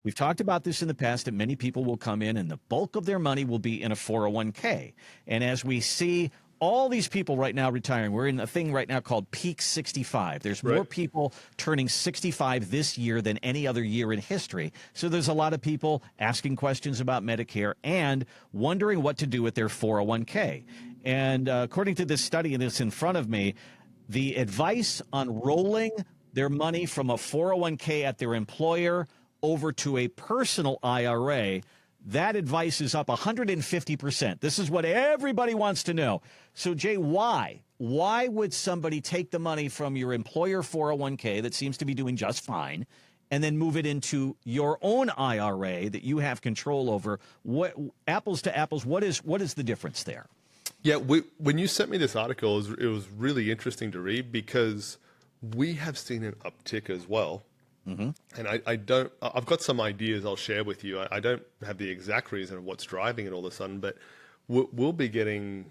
We've talked about this in the past that many people will come in and the bulk of their money will be in a 401k. And as we see all these people right now retiring, we're in a thing right now called Peak 65. There's more people turning 65 this year than any other year in history. So there's a lot of people asking questions about Medicare and wondering what to do with their 401k. And according to this study that's in front of me, the advice on rolling their money from a 401k at their employer over to a personal IRA, that advice is up 150%. This is what everybody wants to know. So, Jay, why? Why would somebody take the money from your employer 401k that seems to be doing just fine and then move it into your own IRA that you have control over? What, apples to apples, what is the difference there? Yeah, when you sent me this article, it was really interesting to read because we have seen an uptick as well. Mm-hmm. And I've got some ideas I'll share with you. I don't have the exact reason of what's driving it all of a sudden, but we'll be getting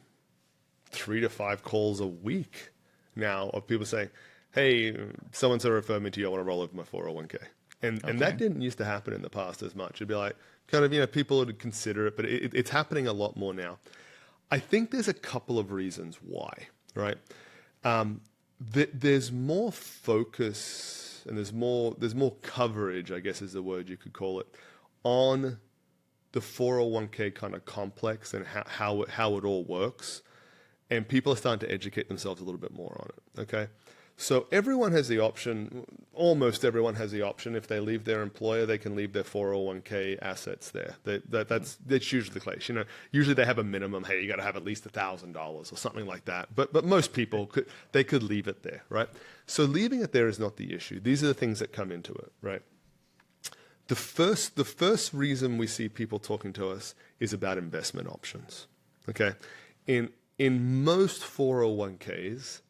3 to 5 calls a week now of people saying, hey, so-and-so referred me to you, I want to roll over my 401k. And that didn't used to happen in the past as much. It'd be like, kind of, people would consider it, but it's happening a lot more now. I think there's a couple of reasons why, right? There's more focus and there's more coverage, I guess is the word you could call it, on the 401k kind of complex and how it all works. And people are starting to educate themselves a little bit more on it, okay? So everyone has the option, almost everyone has the option, if they leave their employer, they can leave their 401k assets there. That's usually the case. Usually they have a minimum, hey, you got to have at least $1,000 or something like that. But most people could leave it there, right? So leaving it there is not the issue. These are the things that come into it, right? The first reason we see people talking to us is about investment options, okay? In most 401ks,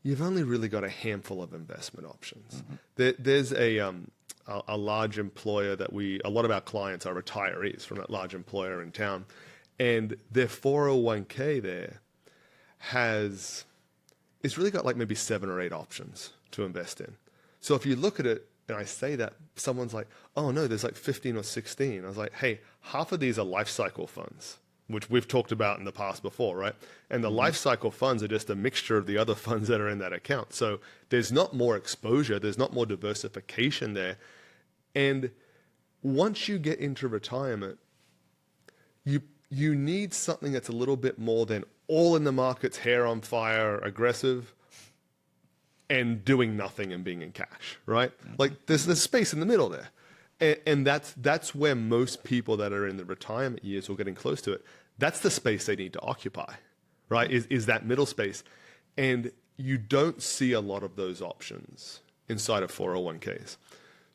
you've only really got a handful of investment options. Mm-hmm. There's a large employer that a lot of our clients are retirees from that large employer in town, and their 401k there it's really got like maybe 7 or 8 options to invest in. So if you look at it, and I say that, someone's like, oh no, there's like 15 or 16. I was like, hey, half of these are life cycle funds, which we've talked about in the past before, right? And the life cycle funds are just a mixture of the other funds that are in that account. So there's not more exposure, there's not more diversification there. And once you get into retirement, you need something that's a little bit more than all in the markets, hair on fire, aggressive, and doing nothing and being in cash, right? Like there's space in the middle there. And that's where most people that are in the retirement years or getting close to it, that's the space they need to occupy, right? Is that middle space. And you don't see a lot of those options inside of 401ks.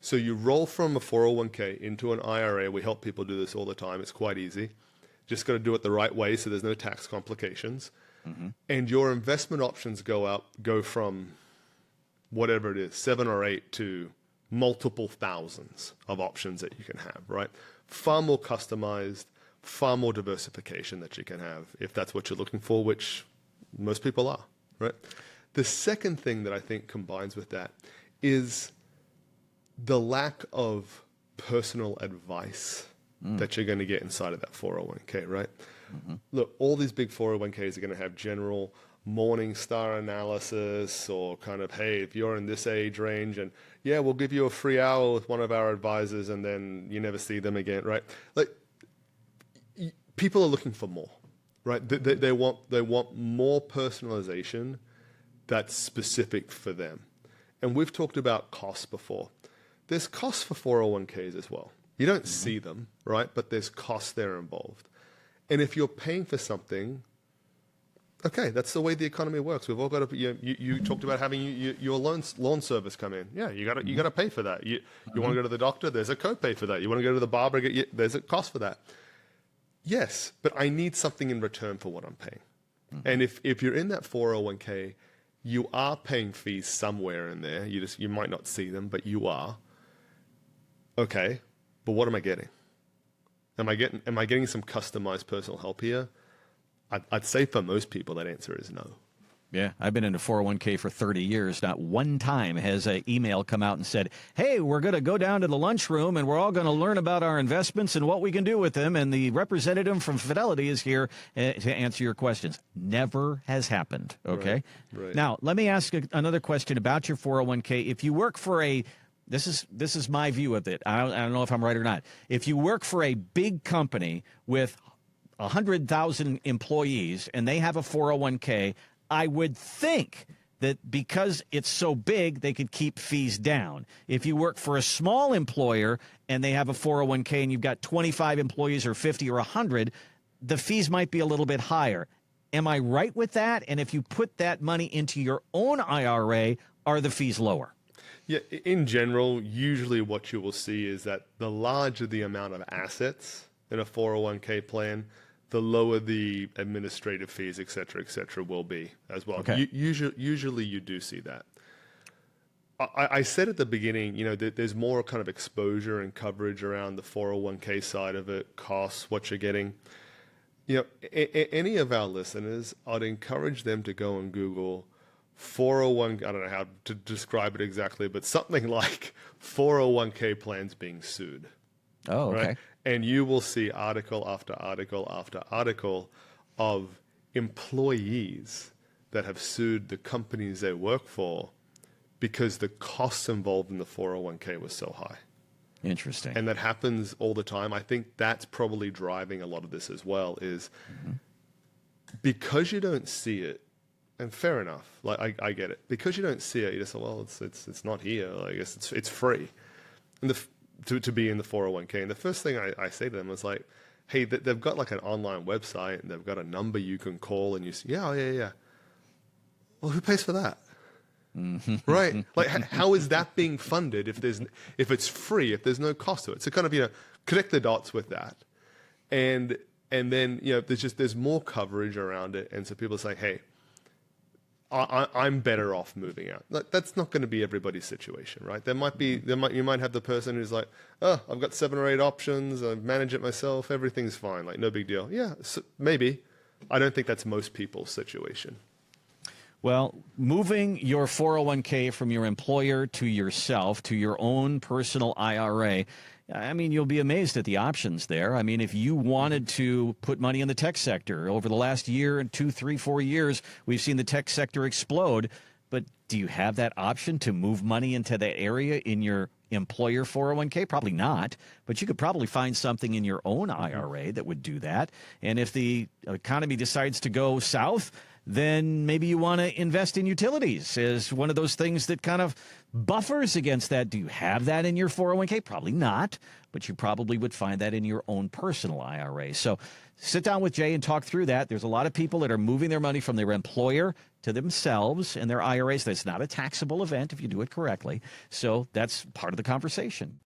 So you roll from a 401k into an IRA. We help people do this all the time. It's quite easy. Just got to do it the right way so there's no tax complications. Mm-hmm. And your investment options go from whatever it is, 7 or 8 to multiple thousands of options that you can have, right? Far more customized, far more diversification that you can have if that's what you're looking for, which most people are, right? The second thing that I think combines with that is the lack of personal advice that you're going to get inside of that 401k, right? Mm-hmm. Look, all these big 401ks are going to have general Morningstar analysis or kind of, hey, if you're in this age range and yeah, we'll give you a free hour with one of our advisors and then you never see them again, right? Like people are looking for more, right? They want more personalization that's specific for them. And we've talked about costs before. There's costs for 401ks as well. You don't see them, right? But there's costs there involved. And if you're paying for something, okay, that's the way the economy works. We've all got to. You talked about having your loan service come in. Yeah, you got to pay for that. You want to go to the doctor? There's a copay for that. You want to go to the barber? There's a cost for that. Yes, but I need something in return for what I'm paying. Mm-hmm. And if you're in that 401k, you are paying fees somewhere in there. You might not see them, but you are. Okay, but what am I getting? Am I getting some customized personal help here? I'd say for most people that answer is no. Yeah, I've been in a 401k for 30 years. Not one time has an email come out and said, hey, we're going to go down to the lunchroom and we're all going to learn about our investments and what we can do with them. And the representative from Fidelity is here to answer your questions. Never has happened. Okay. Right. Now, let me ask another question about your 401k. If you work for this is my view of it. I don't know if I'm right or not. If you work for a big company with 100,000 employees and they have a 401k, I would think that because it's so big, they could keep fees down. If you work for a small employer and they have a 401k and you've got 25 employees or 50 or 100, the fees might be a little bit higher. Am I right with that? And if you put that money into your own IRA, are the fees lower? Yeah, in general, usually what you will see is that the larger the amount of assets in a 401k plan, the lower the administrative fees, et cetera, will be as well. Okay. Usually you do see that. I said at the beginning, there's more kind of exposure and coverage around the 401k side of it, costs, what you're getting. Any of our listeners, I'd encourage them to go and Google 401, I don't know how to describe it exactly, but something like 401k plans being sued. Oh, okay. Right? And you will see article after article after article of employees that have sued the companies they work for because the costs involved in the 401k was so high. Interesting. And that happens all the time. I think that's probably driving a lot of this as well, is because you don't see it, and fair enough, like I get it. Because you don't see it, you just say, well, it's not here. I guess it's free. And to be in the 401k. And the first thing I say to them is like, hey, they've got like an online website and they've got a number you can call and you say, yeah. Well, who pays for that? Right? Like, how is that being funded if it's free, if there's no cost to it? So kind of, connect the dots with that. And then, there's more coverage around it. And so people say, hey, I'm better off moving out. That's not going to be everybody's situation, right? You might have the person who's like, oh, I've got 7 or 8 options. I manage it myself. Everything's fine. Like, no big deal. Yeah, so maybe. I don't think that's most people's situation. Well, moving your 401k from your employer to yourself, to your own personal IRA, I mean, you'll be amazed at the options there. I mean, if you wanted to put money in the tech sector over the last year and 2, 3, 4 years, we've seen the tech sector explode. But do you have that option to move money into that area in your employer 401k? Probably not. But you could probably find something in your own IRA that would do that. And if the economy decides to go south, then maybe you want to invest in utilities as one of those things that kind of buffers against that. Do you have that in your 401k? Probably not, but you probably would find that in your own personal IRA. So sit down with Jay and talk through that. There's a lot of people that are moving their money from their employer to themselves and their IRAs. That's not a taxable event if you do it correctly. So that's part of the conversation.